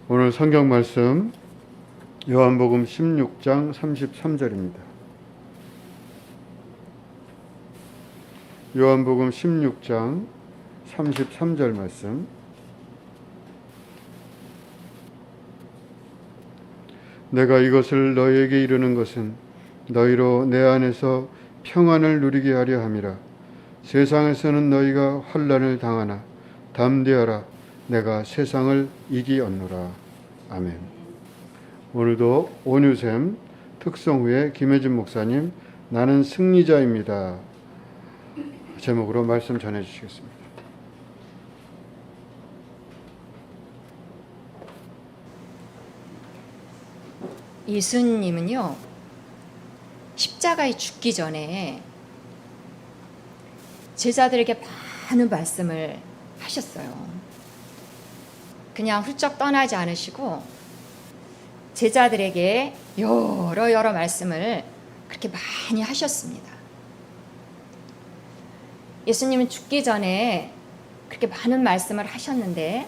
오늘 성경 말씀 요한복음 16장 33절입니다. 요한복음 16장 33절 말씀. 내가 이것을 너희에게 이르는 것은 너희로 내 안에서 평안을 누리게 하려 함이라. 세상에서는 너희가 환난을 당하나 담대하라. 내가 세상을 이기었노라. 아멘. 오늘도 온유샘 특성후의 김혜진 목사님, 나는 승리자입니다 제목으로 말씀 전해 주시겠습니다. 예수님은요, 십자가에 죽기 전에 제자들에게 많은 말씀을 하셨어요. 그냥 훌쩍 떠나지 않으시고 제자들에게 여러 말씀을 그렇게 많이 하셨습니다. 예수님은 죽기 전에 그렇게 많은 말씀을 하셨는데,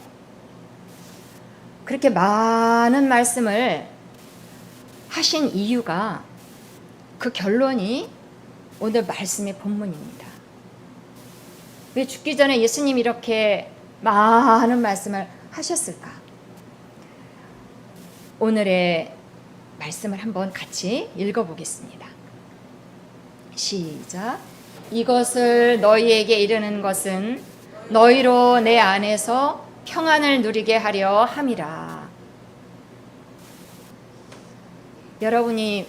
그렇게 많은 말씀을 하신 이유가, 그 결론이 오늘 말씀의 본문입니다. 왜 죽기 전에 예수님이 이렇게 많은 말씀을 하셨을까? 오늘의 말씀을 한번 같이 읽어보겠습니다. 시작. 이것을 너희에게 이르는 것은 너희로 내 안에서 평안을 누리게 하려 함이라. 여러분이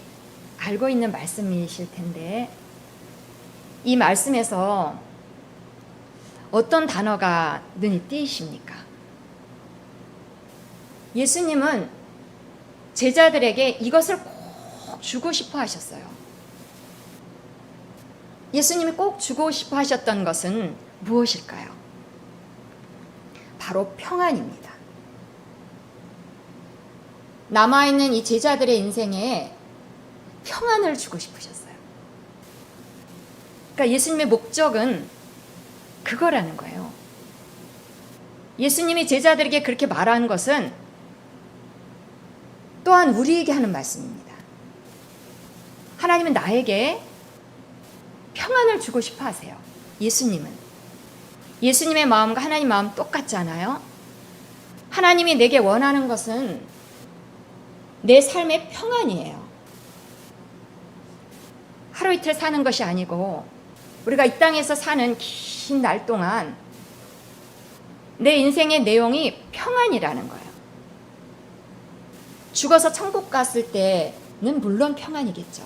알고 있는 말씀이실 텐데, 이 말씀에서 어떤 단어가 눈에 띄십니까? 예수님은 제자들에게 이것을 꼭 주고 싶어 하셨어요. 예수님이 꼭 주고 싶어 하셨던 것은 무엇일까요? 바로 평안입니다. 남아있는 이 제자들의 인생에 평안을 주고 싶으셨어요. 그러니까 예수님의 목적은 그거라는 거예요. 예수님이 제자들에게 그렇게 말한 것은 또한 우리에게 하는 말씀입니다. 하나님은 나에게 평안을 주고 싶어 하세요. 예수님의 마음과 하나님 마음 똑같잖아요. 하나님이 내게 원하는 것은 내 삶의 평안이에요. 하루 이틀 사는 것이 아니고, 우리가 이 땅에서 사는 긴 날 동안 내 인생의 내용이 평안이라는 거예요. 죽어서 천국 갔을 때는 물론 평안이겠죠.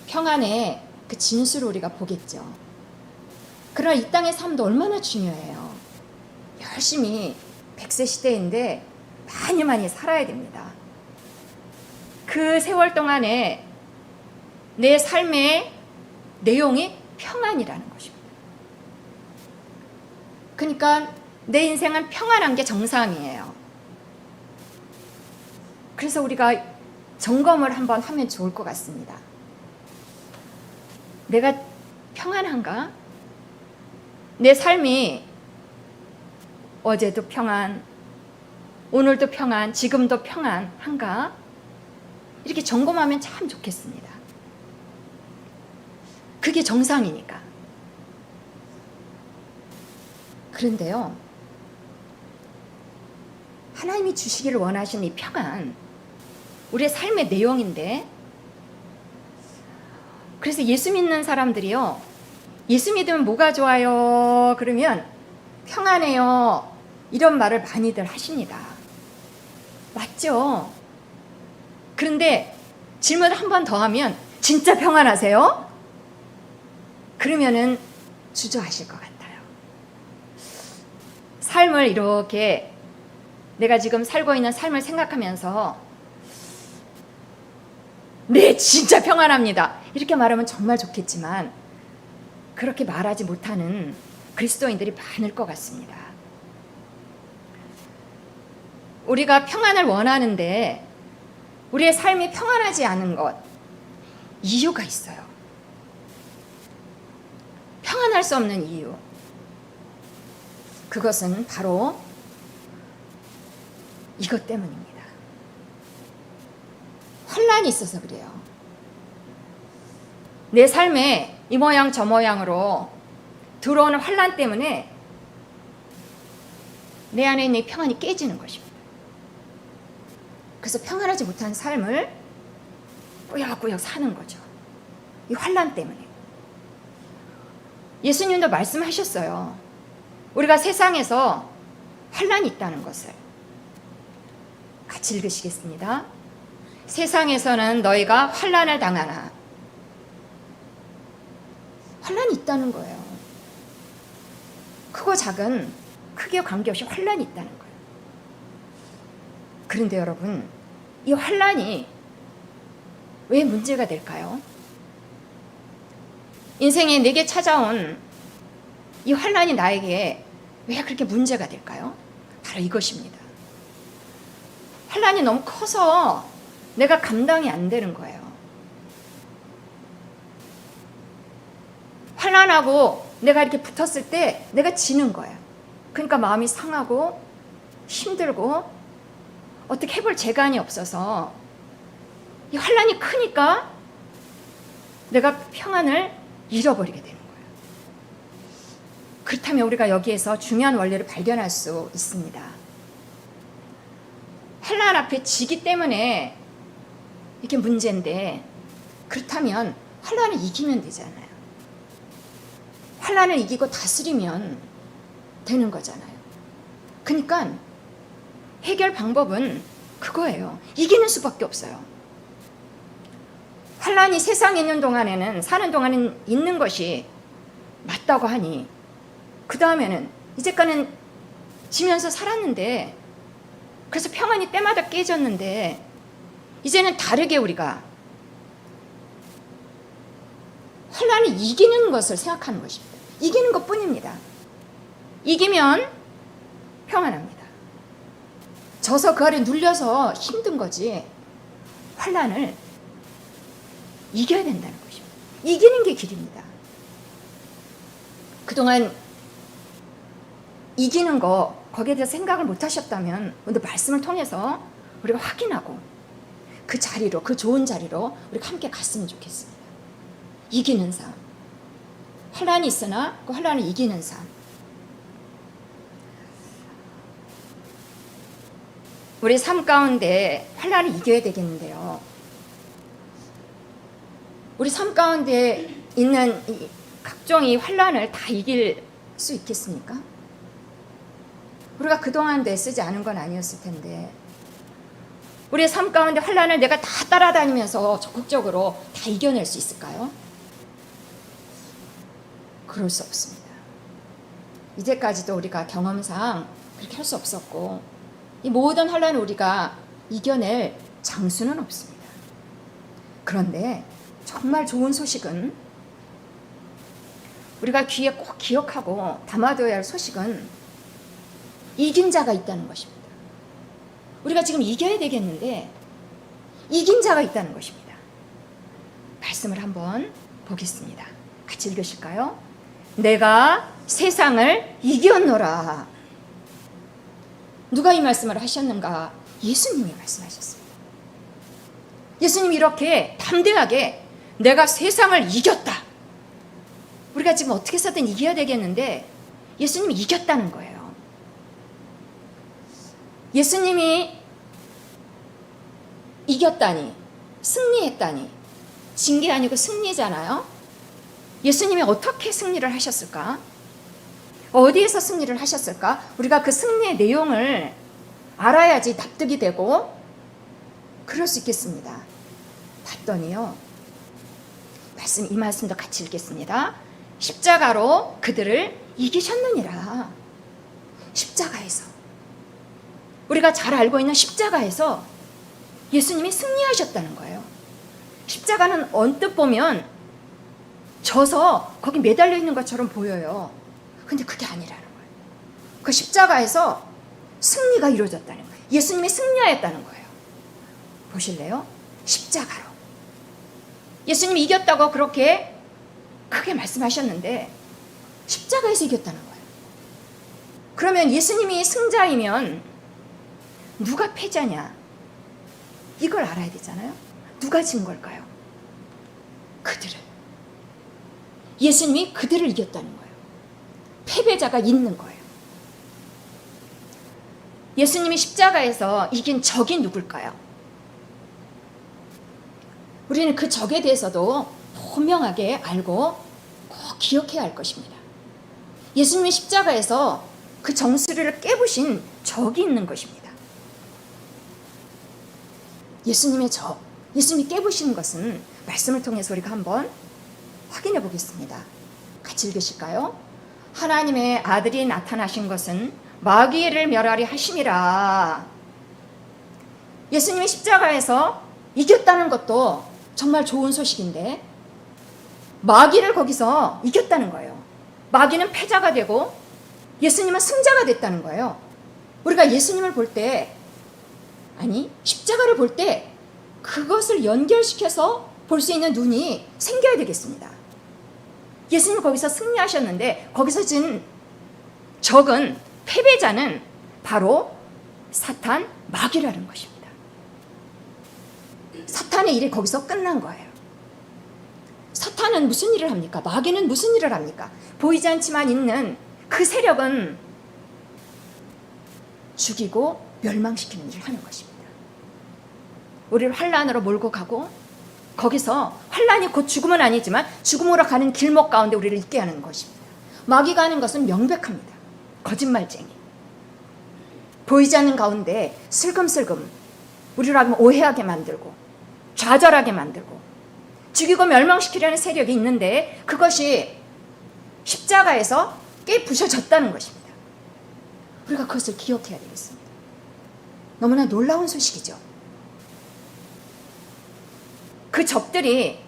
평안의 그 진수를 우리가 보겠죠. 그러나 이 땅의 삶도 얼마나 중요해요. 열심히 100세 시대인데 많이 살아야 됩니다. 그 세월 동안에 내 삶의 내용이 평안이라는 것입니다. 그러니까 내 인생은 평안한 게 정상이에요. 그래서 우리가 점검을 한번 하면 좋을 것 같습니다. 내가 평안한가? 내 삶이 어제도 평안, 오늘도 평안, 지금도 평안한가? 이렇게 점검하면 참 좋겠습니다. 그게 정상이니까. 그런데요, 하나님이 주시기를 원하시는 이 평안, 우리의 삶의 내용인데, 그래서 예수 믿는 사람들이요, 예수 믿으면 뭐가 좋아요? 그러면 평안해요, 이런 말을 많이들 하십니다. 맞죠? 그런데 질문을 한 번 더 하면, 진짜 평안하세요? 그러면은 주저하실 것 같아요. 삶을 이렇게, 내가 지금 살고 있는 삶을 생각하면서 네, 진짜 평안합니다, 이렇게 말하면 정말 좋겠지만, 그렇게 말하지 못하는 그리스도인들이 많을 것 같습니다. 우리가 평안을 원하는데 우리의 삶이 평안하지 않은 것, 이유가 있어요. 평안할 수 없는 이유, 그것은 바로 이것 때문입니다. 환란이 있어서 그래요. 내 삶에 이 모양 저 모양으로 들어오는 환란 때문에 내 안에 있는 평안이 깨지는 것입니다. 그래서 평안하지 못한 삶을 꾸역꾸역 사는 거죠. 이 환란 때문에. 예수님도 말씀하셨어요. 우리가 세상에서 환란이 있다는 것을. 같이 읽으시겠습니다. 세상에서는 너희가 환란을 당하나. 환란이 있다는 거예요. 크고 작은 크기와 관계없이 환란이 있다는 거예요. 그런데 여러분, 이 환란이 왜 문제가 될까요? 인생에 내게 찾아온 이 환란이 나에게 왜 그렇게 문제가 될까요? 바로 이것입니다. 환란이 너무 커서 내가 감당이 안 되는 거예요. 환란하고 내가 이렇게 붙었을 때 내가 지는 거예요. 그러니까 마음이 상하고 힘들고 어떻게 해볼 재간이 없어서 이 환란이 크니까 내가 평안을 잃어버리게 되는 거예요. 그렇다면 우리가 여기에서 중요한 원리를 발견할 수 있습니다. 환란 앞에 지기 때문에 이게 문제인데, 그렇다면 환란을 이기면 되잖아요. 환란을 이기고 다스리면 되는 거잖아요. 그러니까 해결 방법은 그거예요. 이기는 수밖에 없어요. 환란이 세상에 있는 동안에는, 사는 동안은 있는 것이 맞다고 하니, 그 다음에는 이제까지는 지면서 살았는데, 그래서 평안이 때마다 깨졌는데, 이제는 다르게 우리가 환란을 이기는 것을 생각하는 것입니다. 이기는 것뿐입니다. 이기면 평안합니다. 져서 그 아래 눌려서 힘든 거지, 환란을 이겨야 된다는 것입니다. 이기는 게 길입니다. 그동안 이기는 거, 거기에 대해서 생각을 못 하셨다면 오늘 말씀을 통해서 우리가 확인하고 그 자리로, 그 좋은 자리로 우리가 함께 갔으면 좋겠습니다. 이기는 삶. 환란이 있으나 그 환란을 이기는 삶. 우리 삶 가운데 환란을 이겨야 되겠는데요. 우리 삶 가운데 있는 이 각종 이 환란을 다 이길 수 있겠습니까? 우리가 그동안 애쓰지 않은 건 아니었을 텐데, 우리의 삶 가운데 환란을 내가 다 따라다니면서 적극적으로 다 이겨낼 수 있을까요? 그럴 수 없습니다. 이제까지도 우리가 경험상 그렇게 할 수 없었고, 이 모든 환란을 우리가 이겨낼 장수는 없습니다. 그런데 정말 좋은 소식은, 우리가 귀에 꼭 기억하고 담아둬야 할 소식은 이긴 자가 있다는 것입니다. 우리가 지금 이겨야 되겠는데 이긴 자가 있다는 것입니다. 말씀을 한번 보겠습니다. 같이 읽으실까요? 내가 세상을 이겼노라. 누가 이 말씀을 하셨는가? 예수님이 말씀하셨습니다. 예수님이 이렇게 담대하게 내가 세상을 이겼다. 우리가 지금 어떻게 해서든 이겨야 되겠는데 예수님이 이겼다는 거예요. 예수님이 이겼다니, 승리했다니, 진 게 아니고 승리잖아요. 예수님이 어떻게 승리를 하셨을까? 어디에서 승리를 하셨을까? 우리가 그 승리의 내용을 알아야지 납득이 되고 그럴 수 있겠습니다. 봤더니요, 이 말씀도 같이 읽겠습니다. 십자가로 그들을 이기셨느니라. 십자가에서, 우리가 잘 알고 있는 십자가에서 예수님이 승리하셨다는 거예요. 십자가는 언뜻 보면 져서 거기 매달려 있는 것처럼 보여요. 근데 그게 아니라는 거예요. 그 십자가에서 승리가 이루어졌다는 거예요. 예수님이 승리하였다는 거예요. 보실래요? 십자가로. 예수님이 이겼다고 그렇게 크게 말씀하셨는데 십자가에서 이겼다는 거예요. 그러면 예수님이 승자이면 누가 패자냐? 이걸 알아야 되잖아요. 누가 진 걸까요? 그들은. 예수님이 그들을 이겼다는 거예요. 패배자가 있는 거예요. 예수님이 십자가에서 이긴 적이 누굴까요? 우리는 그 적에 대해서도 분명하게 알고 꼭 기억해야 할 것입니다. 예수님이 십자가에서 그 정수리를 깨부신 적이 있는 것입니다. 예수님의 적, 예수님이 깨부신 것은 말씀을 통해서 우리가 한번 확인해 보겠습니다. 같이 읽으실까요? 하나님의 아들이 나타나신 것은 마귀를 멸하리 하심이라. 예수님이 십자가에서 이겼다는 것도 정말 좋은 소식인데 마귀를 거기서 이겼다는 거예요. 마귀는 패자가 되고 예수님은 승자가 됐다는 거예요. 우리가 예수님을 볼 때, 아니 십자가를 볼 때 그것을 연결시켜서 볼 수 있는 눈이 생겨야 되겠습니다. 예수님 거기서 승리하셨는데 거기서 진 적은, 패배자는 바로 사탄, 마귀라는 것입니다. 사탄의 일이 거기서 끝난 거예요. 사탄은 무슨 일을 합니까? 마귀는 무슨 일을 합니까? 보이지 않지만 있는 그 세력은 죽이고 멸망시키는 일을 하는 것입니다. 우리를 환난으로 몰고 가고 거기서 환난이 곧 죽음은 아니지만 죽음으로 가는 길목 가운데 우리를 있게 하는 것입니다. 마귀가 하는 것은 명백합니다. 거짓말쟁이. 보이지 않는 가운데 슬금슬금 우리를 오해하게 만들고 좌절하게 만들고 죽이고 멸망시키려는 세력이 있는데 그것이 십자가에서 깨부셔졌다는 것입니다. 우리가 그것을 기억해야 되겠습니다. 너무나 놀라운 소식이죠. 그 적들이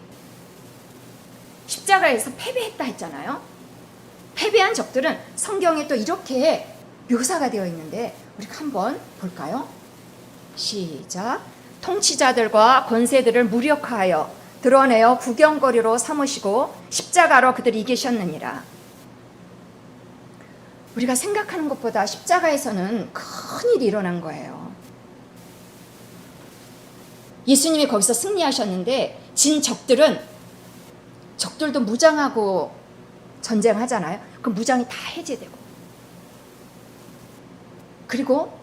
십자가에서 패배했다 했잖아요. 패배한 적들은 성경에 또 이렇게 묘사가 되어 있는데 우리가 한번 볼까요? 시작. 통치자들과 권세들을 무력화하여 드러내어 구경거리로 삼으시고 십자가로 그들을 이기셨느니라. 우리가 생각하는 것보다 십자가에서는 큰 일이 일어난 거예요. 예수님이 거기서 승리하셨는데 진 적들도 무장하고 전쟁하잖아요. 그 무장이 다 해제되고 그리고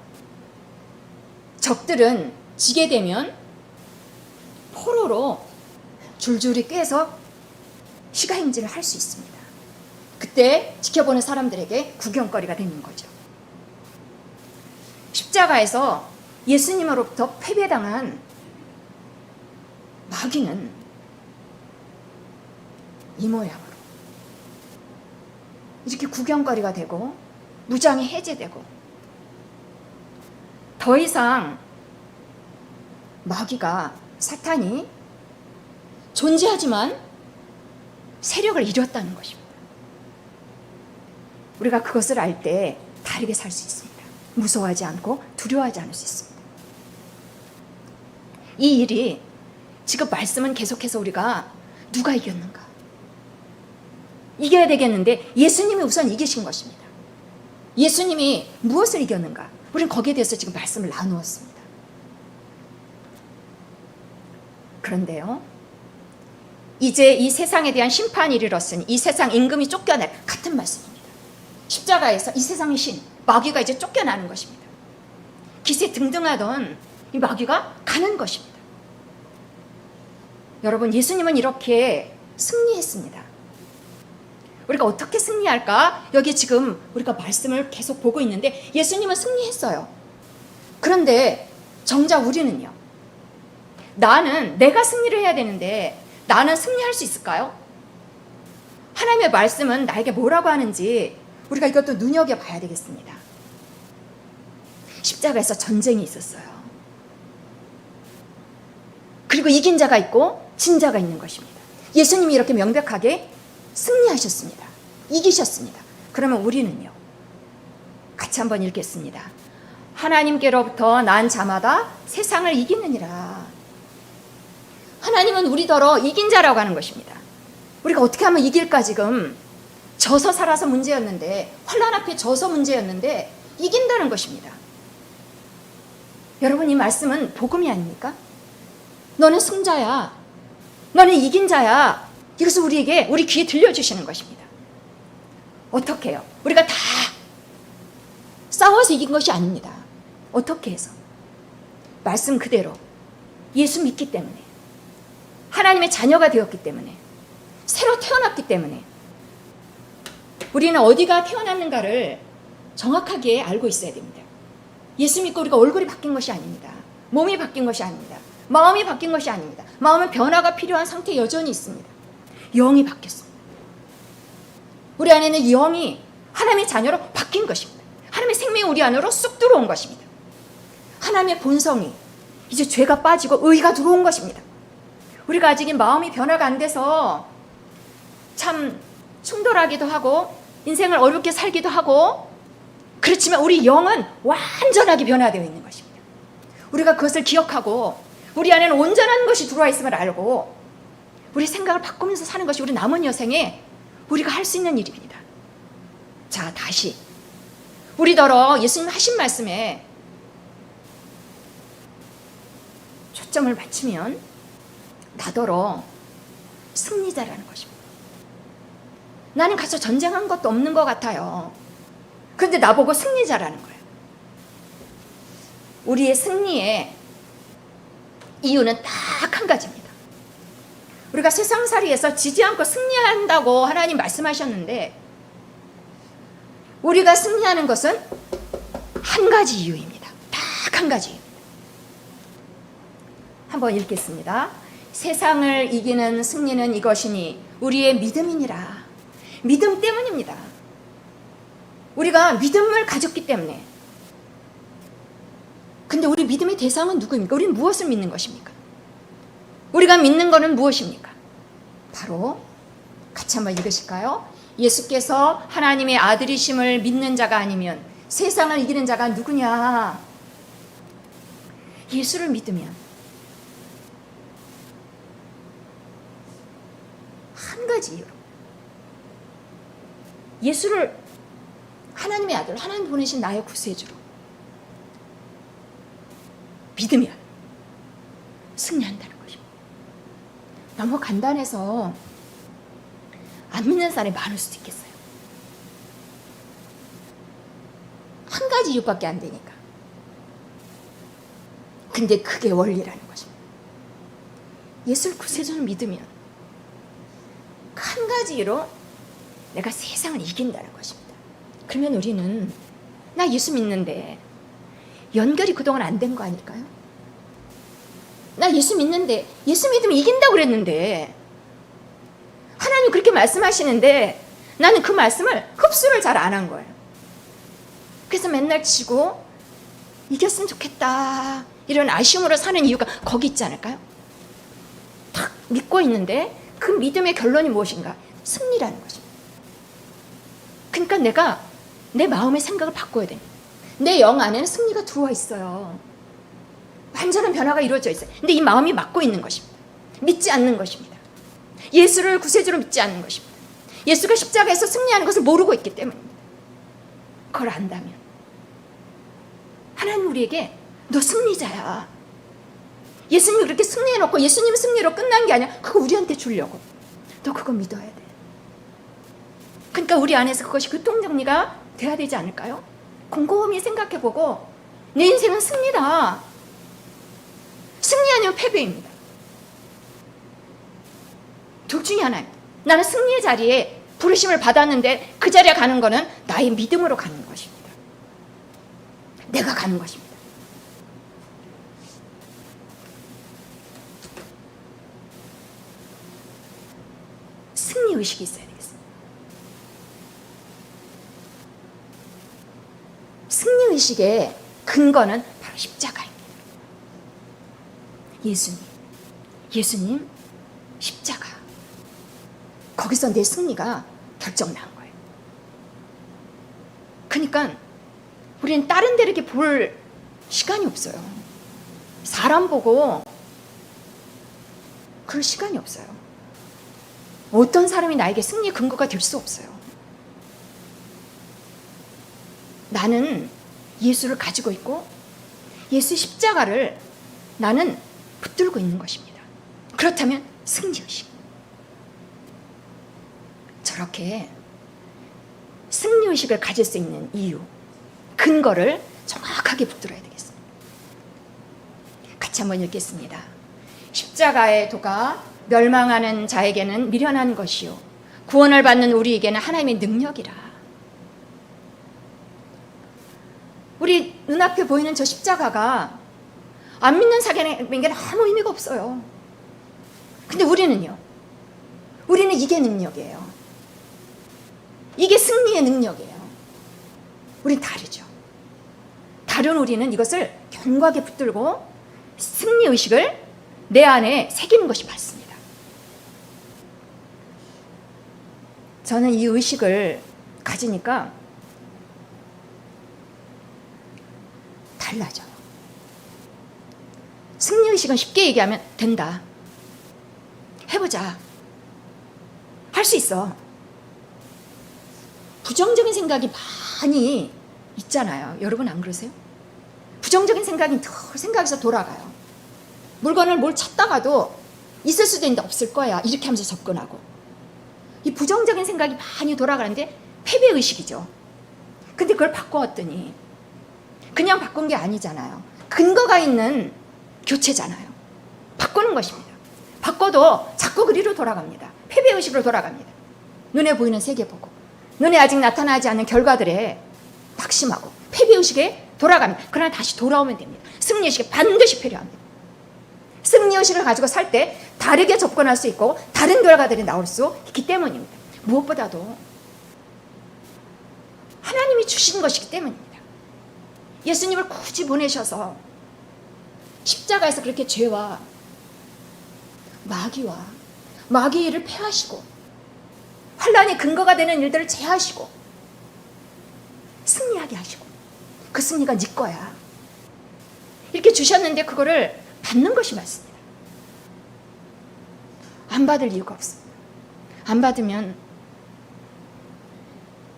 적들은 지게 되면 포로로 줄줄이 꿰서 시가행진을 할 수 있습니다. 그때 지켜보는 사람들에게 구경거리가 되는 거죠. 십자가에서 예수님으로부터 패배당한 마귀는 이 모양으로 이렇게 구경거리가 되고 무장이 해제되고 더 이상 마귀가, 사탄이 존재하지만 세력을 잃었다는 것입니다. 우리가 그것을 알 때 다르게 살 수 있습니다. 무서워하지 않고 두려워하지 않을 수 있습니다. 이 일이 지금 말씀은 계속해서 우리가 누가 이겼는가? 이겨야 되겠는데 예수님이 우선 이기신 것입니다. 예수님이 무엇을 이겼는가? 우리는 거기에 대해서 지금 말씀을 나누었습니다. 그런데요, 이제 이 세상에 대한 심판이 이르렀으니 이 세상 임금이 쫓겨날, 같은 말씀입니다. 십자가에서 이 세상의 신, 마귀가 이제 쫓겨나는 것입니다. 기세 등등하던 이 마귀가 가는 것입니다. 여러분, 예수님은 이렇게 승리했습니다. 우리가 어떻게 승리할까? 여기 지금 우리가 말씀을 계속 보고 있는데 예수님은 승리했어요. 그런데 정작 우리는요, 내가 승리를 해야 되는데 나는 승리할 수 있을까요? 하나님의 말씀은 나에게 뭐라고 하는지 우리가 이것도 눈여겨봐야 되겠습니다. 십자가에서 전쟁이 있었어요. 그리고 이긴 자가 있고 진 자가 있는 것입니다. 예수님이 이렇게 명백하게 승리하셨습니다. 이기셨습니다. 그러면 우리는요, 같이 한번 읽겠습니다. 하나님께로부터 난 자마다 세상을 이기느니라. 하나님은 우리더러 이긴 자라고 하는 것입니다. 우리가 어떻게 하면 이길까? 지금 져서 살아서 문제였는데, 환난 앞에 져서 문제였는데 이긴다는 것입니다. 여러분, 이 말씀은 복음이 아닙니까? 너는 승자야. 너는 이긴 자야. 이것을 우리에게 우리 귀에 들려주시는 것입니다. 어떻게 해요? 우리가 다 싸워서 이긴 것이 아닙니다. 어떻게 해서? 말씀 그대로 예수 믿기 때문에, 하나님의 자녀가 되었기 때문에, 새로 태어났기 때문에 우리는 어디가 태어났는가를 정확하게 알고 있어야 됩니다. 예수 믿고 우리가 얼굴이 바뀐 것이 아닙니다. 몸이 바뀐 것이 아닙니다. 마음이 바뀐 것이 아닙니다. 마음은 변화가 필요한 상태에 여전히 있습니다. 영이 바뀌었습니다. 우리 안에는 영이 하나님의 자녀로 바뀐 것입니다. 하나님의 생명이 우리 안으로 쑥 들어온 것입니다. 하나님의 본성이 이제 죄가 빠지고 의가 들어온 것입니다. 우리가 아직 마음이 변화가 안 돼서 참 충돌하기도 하고 인생을 어렵게 살기도 하고, 그렇지만 우리 영은 완전하게 변화되어 있는 것입니다. 우리가 그것을 기억하고 우리 안에는 온전한 것이 들어와 있음을 알고 우리 생각을 바꾸면서 사는 것이 우리 남은 여생에 우리가 할 수 있는 일입니다. 자, 다시 우리더러 예수님 하신 말씀에 초점을 맞추면 나더러 승리자라는 것입니다. 나는 가서 전쟁한 것도 없는 것 같아요. 그런데 나보고 승리자라는 거예요. 우리의 승리의 이유는 딱 한 가지입니다. 우리가 세상살이에서 지지 않고 승리한다고 하나님 말씀하셨는데, 우리가 승리하는 것은 한 가지 이유입니다. 딱 한 가지. 한번 읽겠습니다. 세상을 이기는 승리는 이것이니 우리의 믿음이니라. 믿음 때문입니다. 우리가 믿음을 가졌기 때문에. 근데 우리 믿음의 대상은 누구입니까? 우리는 무엇을 믿는 것입니까? 우리가 믿는 것은 무엇입니까? 바로 같이 한번 읽으실까요? 예수께서 하나님의 아들이심을 믿는 자가 아니면 세상을 이기는 자가 누구냐? 예수를 믿으면 한 가지 이유로, 예수를 하나님의 아들, 하나님 보내신 나의 구세주로 믿으면 승리한다는 것입니다. 너무 간단해서 안 믿는 사람이 많을 수도 있겠어요. 한 가지 이유밖에 안 되니까. 근데 그게 원리라는 것입니다. 예수를 구세주를 믿으면 한 가지 이유로 내가 세상을 이긴다는 것입니다. 그러면 우리는 나 예수 믿는데 연결이 그동안 안 된 거 아닐까요? 나 예수 믿는데, 예수 믿으면 이긴다고 그랬는데, 하나님 그렇게 말씀하시는데 나는 그 말씀을 흡수를 잘 안 한 거예요. 그래서 맨날 지고 이겼으면 좋겠다 이런 아쉬움으로 사는 이유가 거기 있지 않을까요? 딱 믿고 있는데 그 믿음의 결론이 무엇인가? 승리라는 것입니다. 그러니까 내가 내 마음의 생각을 바꿔야 됩니다. 내 영 안에는 승리가 들어와 있어요. 완전한 변화가 이루어져 있어요. 근데 이 마음이 막고 있는 것입니다. 믿지 않는 것입니다. 예수를 구세주로 믿지 않는 것입니다. 예수가 십자가에서 승리하는 것을 모르고 있기 때문입니다. 그걸 안다면 하나님 우리에게 너 승리자야. 예수님이 그렇게 승리해놓고 예수님 승리로 끝난 게 아니야. 그거 우리한테 주려고. 너 그거 믿어야 돼. 그러니까 우리 안에서 그것이 교통정리가 돼야 되지 않을까요? 곰곰이 생각해보고 내 인생은 승리다. 승리 아니면 패배입니다. 둘 중에 하나입니다. 나는 승리의 자리에 부르심을 받았는데 그 자리에 가는 거는 나의 믿음으로 가는 것입니다. 내가 가는 것입니다. 승리의식이 있어야 되겠습니다. 승리의식의 근거는 바로 십자가입니다. 예수님 십자가. 거기서 내 승리가 결정난 거예요. 그러니까 우리는 다른 데를 이렇게 볼 시간이 없어요. 사람 보고 그럴 시간이 없어요. 어떤 사람이 나에게 승리의 근거가 될 수 없어요. 나는 예수를 가지고 있고 예수 십자가를 나는 붙들고 있는 것입니다. 그렇다면 승리의식. 저렇게 승리의식을 가질 수 있는 이유, 근거를 정확하게 붙들어야 되겠습니다. 같이 한번 읽겠습니다. 십자가의 도가 멸망하는 자에게는 미련한 것이요 구원을 받는 우리에게는 하나님의 능력이라. 우리 눈앞에 보이는 저 십자가가 안 믿는 사람에게는 아무 의미가 없어요. 근데 우리는요, 우리는 이게 능력이에요. 이게 승리의 능력이에요. 우린 다르죠. 다른 우리는 이것을 견고하게 붙들고 승리의식을 내 안에 새기는 것이 맞습니다. 저는 이 의식을 가지니까 달라져요. 승리의식은 쉽게 얘기하면 된다. 해보자. 할 수 있어. 부정적인 생각이 많이 있잖아요. 여러분 안 그러세요? 부정적인 생각이 늘 생각에서 돌아가요. 물건을 뭘 찾다가도 있을 수도 있는데 없을 거야. 이렇게 하면서 접근하고. 이 부정적인 생각이 많이 돌아가는데 패배의식이죠. 근데 그걸 바꿔왔더니 그냥 바꾼 게 아니잖아요. 근거가 있는 교체잖아요. 바꾸는 것입니다. 바꿔도 자꾸 그리로 돌아갑니다. 패배의식으로 돌아갑니다. 눈에 보이는 세계 보고 눈에 아직 나타나지 않는 결과들에 낙심하고 패배의식에 돌아갑니다. 그러나 다시 돌아오면 됩니다. 승리의식이 반드시 필요합니다. 승리의식을 가지고 살 때 다르게 접근할 수 있고 다른 결과들이 나올 수 있기 때문입니다. 무엇보다도 하나님이 주신 것이기 때문입니다. 예수님을 굳이 보내셔서 십자가에서 그렇게 죄와 마귀의 일을 패하시고 환란의 근거가 되는 일들을 제하시고 승리하게 하시고 그 승리가 네 거야. 이렇게 주셨는데 그거를 받는 것이 맞습니다. 안 받을 이유가 없습니다. 안 받으면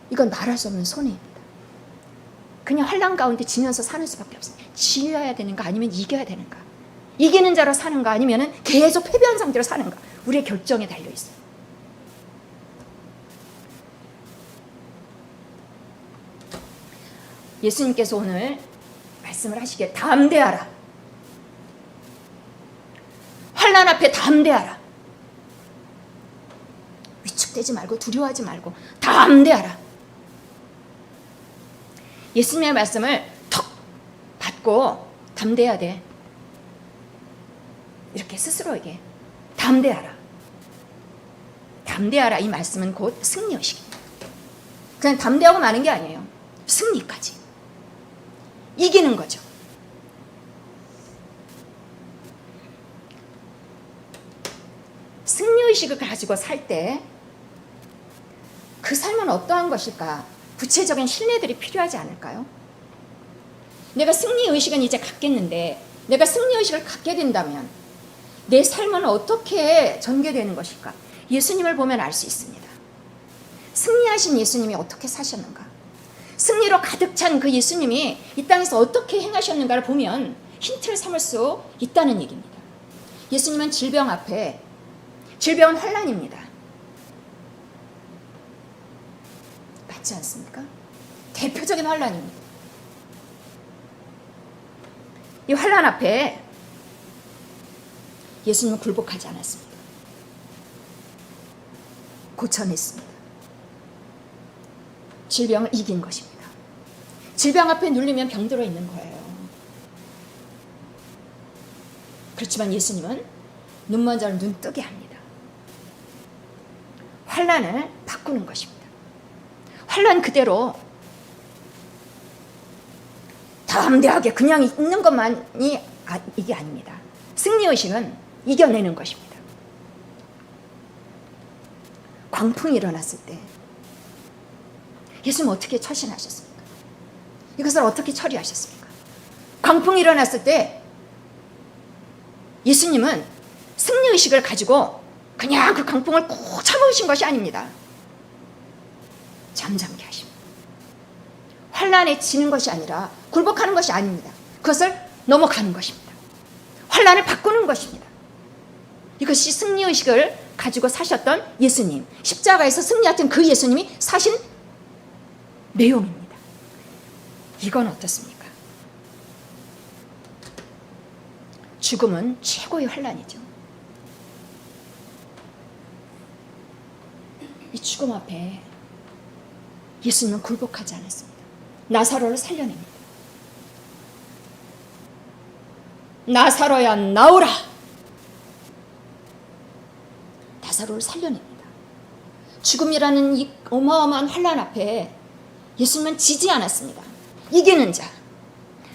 이건 말할 수 없는 손해입니다. 그냥 환란 가운데 지면서 사는 수밖에 없습니다. 지어야 되는가 아니면 이겨야 되는가. 이기는 자로 사는가 아니면 계속 패배한 상태로 사는가. 우리의 결정에 달려있어요. 예수님께서 오늘 말씀을 하시기에 담대하라. 환난 앞에 담대하라. 위축되지 말고 두려워하지 말고 담대하라. 예수님의 말씀을 턱 받고 담대해야 돼. 이렇게 스스로에게 담대하라. 담대하라. 이 말씀은 곧 승리의식입니다. 그냥 담대하고 마는 게 아니에요. 승리까지. 이기는 거죠. 승리의식을 가지고 살 때 그 삶은 어떠한 것일까? 구체적인 신뢰들이 필요하지 않을까요? 내가 승리의식은 이제 갖겠는데 내가 승리의식을 갖게 된다면 내 삶은 어떻게 전개되는 것일까? 예수님을 보면 알 수 있습니다. 승리하신 예수님이 어떻게 사셨는가? 승리로 가득 찬 그 예수님이 이 땅에서 어떻게 행하셨는가를 보면 힌트를 삼을 수 있다는 얘기입니다. 예수님은 질병 앞에, 질병은 환난입니다. 맞지 않습니까? 대표적인 환난입니다. 이 환난 앞에 예수님은 굴복하지 않았습니다. 고쳐냈습니다. 질병을 이긴 것입니다. 질병 앞에 눌리면 병들어 있는 거예요. 그렇지만 예수님은 눈먼 자를 눈 뜨게 합니다. 환난을 바꾸는 것입니다. 환난 그대로 담대하게 그냥 있는 것만이 이게 아닙니다. 승리의식은 이겨내는 것입니다. 광풍이 일어났을 때 예수님은 어떻게 처신하셨습니까? 이것을 어떻게 처리하셨습니까? 광풍이 일어났을 때 예수님은 승리의식을 가지고 그냥 그 광풍을 꼭 참으신 것이 아닙니다. 잠잠케 하십니다. 환난에 지는 것이 아니라 굴복하는 것이 아닙니다. 그것을 넘어가는 것입니다. 환난을 바꾸는 것입니다. 이것이 승리의식을 가지고 사셨던 예수님, 십자가에서 승리하던 그 예수님이 사신 내용입니다. 이건 어떻습니까? 죽음은 최고의 환난이죠. 이 죽음 앞에 예수님은 굴복하지 않았습니다. 나사로를 살려냅니다. 나사로야 나오라! 나사로를 살려냅니다. 죽음이라는 이 어마어마한 환난 앞에 예수님은 지지 않았습니다. 이기는 자,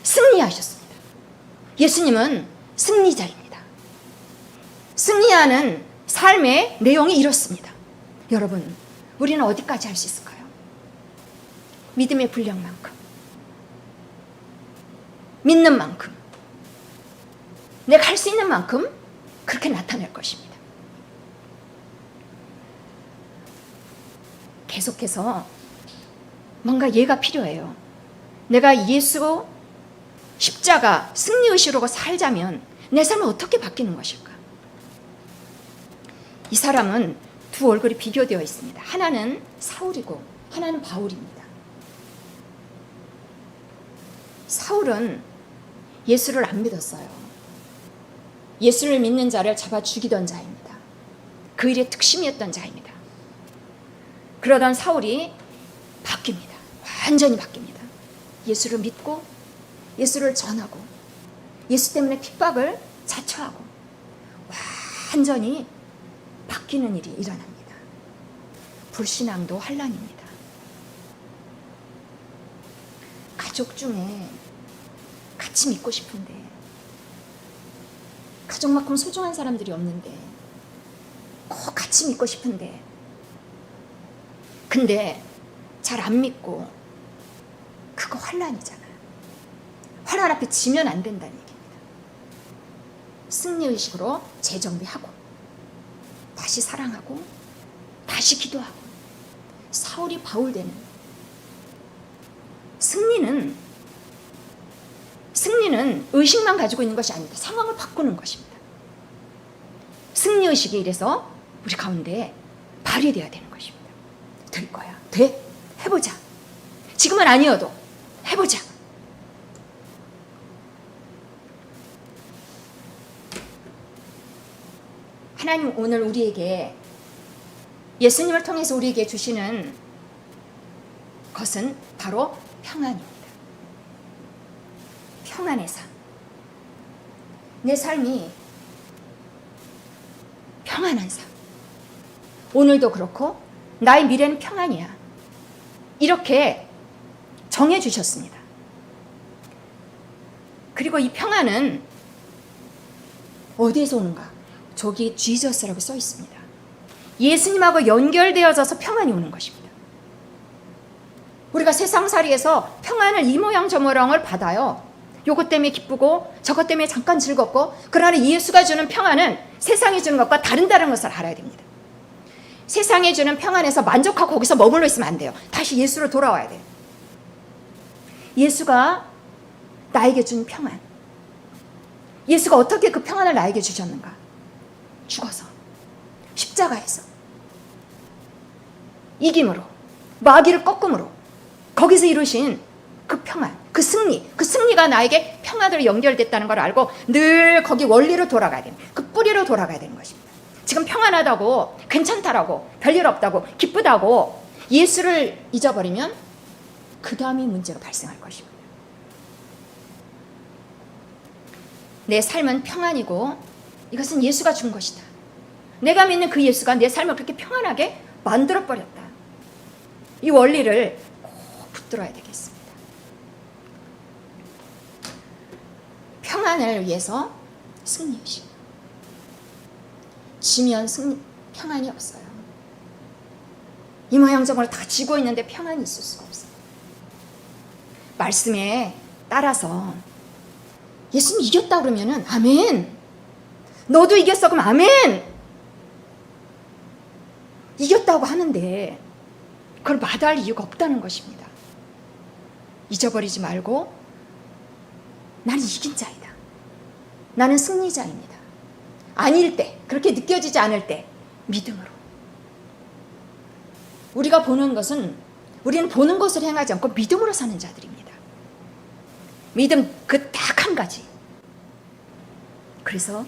승리하셨습니다. 예수님은 승리자입니다. 승리하는 삶의 내용이 이렇습니다. 여러분, 우리는 어디까지 할 수 있을까요? 믿음의 분량만큼, 믿는 만큼, 내가 할 수 있는 만큼 그렇게 나타낼 것입니다. 계속해서 뭔가 예가 필요해요. 내가 예수 십자가 승리의식으로 살자면 내 삶은 어떻게 바뀌는 것일까? 이 사람은 두 얼굴이 비교되어 있습니다. 하나는 사울이고 하나는 바울입니다. 사울은 예수를 안 믿었어요. 예수를 믿는 자를 잡아 죽이던 자입니다. 그 일의 특심이었던 자입니다. 그러던 사울이 바뀝니다. 완전히 바뀝니다. 예수를 믿고 예수를 전하고 예수 때문에 핍박을 자처하고 완전히 바뀌는 일이 일어납니다. 불신앙도 환난입니다. 가족 중에 같이 믿고 싶은데 가족만큼 소중한 사람들이 없는데 꼭 같이 믿고 싶은데 근데 잘 안 믿고 그거 환난이잖아요. 환난 앞에 지면 안 된다는 얘기입니다. 승리의식으로 재정비하고 다시 사랑하고 다시 기도하고 사울이 바울 되는 승리는 의식만 가지고 있는 것이 아닙니다. 상황을 바꾸는 것입니다. 승리의식이 이래서 우리 가운데 발휘되어야 되는 것입니다. 될 거야. 돼. 해보자. 지금은 아니어도 해보자. 하나님 오늘 우리에게 예수님을 통해서 우리에게 주시는 것은 바로 평안입니다. 평안의 삶. 내 삶이 평안한 삶. 오늘도 그렇고 나의 미래는 평안이야. 이렇게 정해 주셨습니다. 그리고 이 평안은 어디에서 오는가? 저기 지저스라고 써 있습니다. 예수님하고 연결되어져서 평안이 오는 것입니다. 우리가 세상살이에서 평안을 이 모양 저 모양을 받아요. 요것 때문에 기쁘고 저것 때문에 잠깐 즐겁고, 그러나 예수가 주는 평안은 세상이 주는 것과 다른 것을 알아야 됩니다. 세상이 주는 평안에서 만족하고 거기서 머물러 있으면 안 돼요. 다시 예수로 돌아와야 돼요. 예수가 나에게 준 평안, 예수가 어떻게 그 평안을 나에게 주셨는가? 죽어서, 십자가에서, 이김으로, 마귀를 꺾음으로, 거기서 이루신 그 평안, 그 승리가 나에게 평안으로 연결됐다는 걸 알고 늘 거기 원리로 돌아가야 되는, 그 뿌리로 돌아가야 되는 것입니다. 지금 평안하다고, 괜찮다라고, 별일 없다고, 기쁘다고 예수를 잊어버리면 그 다음이 문제가 발생할 것입니다. 내 삶은 평안이고 이것은 예수가 준 것이다. 내가 믿는 그 예수가 내 삶을 그렇게 평안하게 만들어버렸다. 이 원리를 꼭 붙들어야 되겠습니다. 평안을 위해서 승리의식. 지면 평안이 없어요. 이 모양 저모양 다 지고 있는데 평안이 있을 수가 없어요. 말씀에 따라서 예수님 이겼다 그러면은 아멘. 너도 이겼어 그럼 아멘. 이겼다고 하는데 그걸 마다할 이유가 없다는 것입니다. 잊어버리지 말고 나는 이긴 자이다. 나는 승리자입니다. 아닐 때, 그렇게 느껴지지 않을 때 믿음으로. 우리가 보는 것은 우리는 보는 것을 행하지 않고 믿음으로 사는 자들입니다. 믿음 그 딱 한 가지. 그래서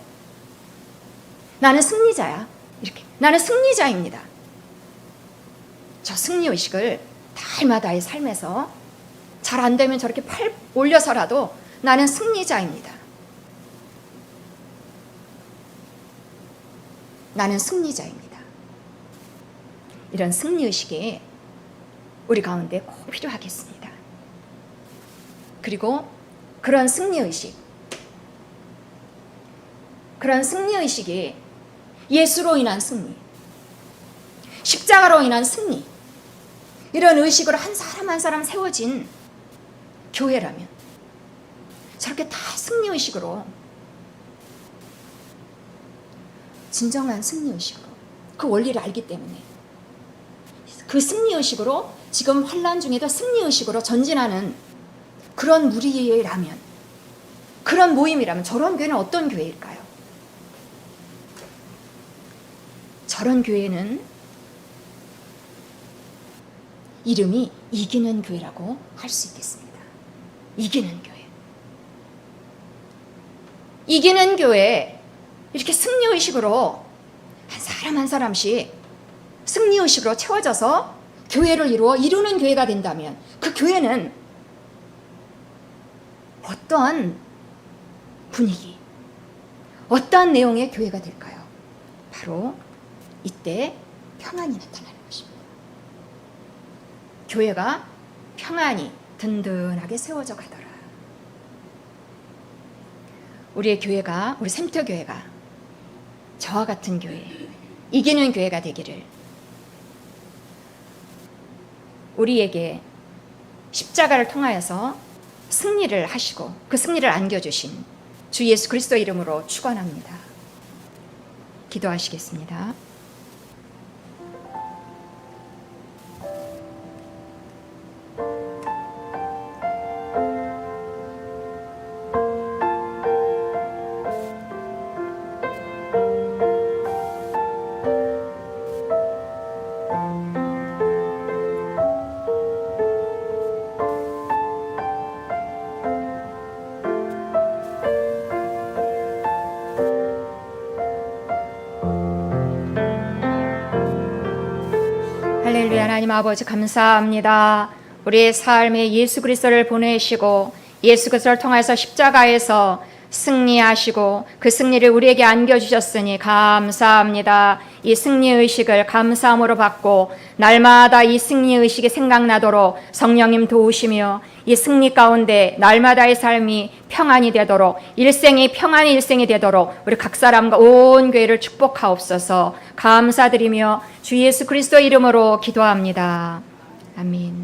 나는 승리자야. 이렇게 나는 승리자입니다. 저 승리의식을 날마다의 삶에서 잘 안 되면 저렇게 팔 올려서라도 나는 승리자입니다. 나는 승리자입니다. 이런 승리의식이 우리 가운데 꼭 필요하겠습니다. 그리고 그런 승리의식이 예수로 인한 승리, 십자가로 인한 승리, 이런 의식으로 한 사람 한 사람 세워진 교회라면 저렇게 다 승리의식으로, 진정한 승리의식으로, 그 원리를 알기 때문에 그 승리의식으로 지금 환난 중에도 승리의식으로 전진하는 그런 무리라면, 그런 모임이라면 저런 교회는 어떤 교회일까요? 저런 교회는 이름이 이기는 교회라고 할 수 있겠습니다. 이기는 교회. 이기는 교회, 이렇게 승리의식으로 한 사람 한 사람씩 승리의식으로 채워져서 교회를 이루는 교회가 된다면 그 교회는 어떠한 분위기, 어떠한 내용의 교회가 될까요? 바로 이때 평안이 나타나는 것입니다. 교회가 평안히 든든하게 세워져 가더라. 우리의 교회가, 우리 샘터교회가 저와 같은 교회, 이기는 교회가 되기를, 우리에게 십자가를 통하여서 승리를 하시고 그 승리를 안겨주신 주 예수 그리스도 이름으로 축원합니다. 기도하시겠습니다. 할렐루야. 하나님 아버지 감사합니다. 우리의 삶에 예수 그리스도를 보내시고 예수 그리스도를 통해서 십자가에서 승리하시고 그 승리를 우리에게 안겨주셨으니 감사합니다. 이 승리의식을 감사함으로 받고 날마다 이 승리의식이 생각나도록 성령님 도우시며 이 승리 가운데 날마다의 삶이 평안이 되도록, 일생이 평안의 일생이 되도록 우리 각 사람과 온 교회를 축복하옵소서. 감사드리며 주 예수 그리스도 이름으로 기도합니다. 아멘.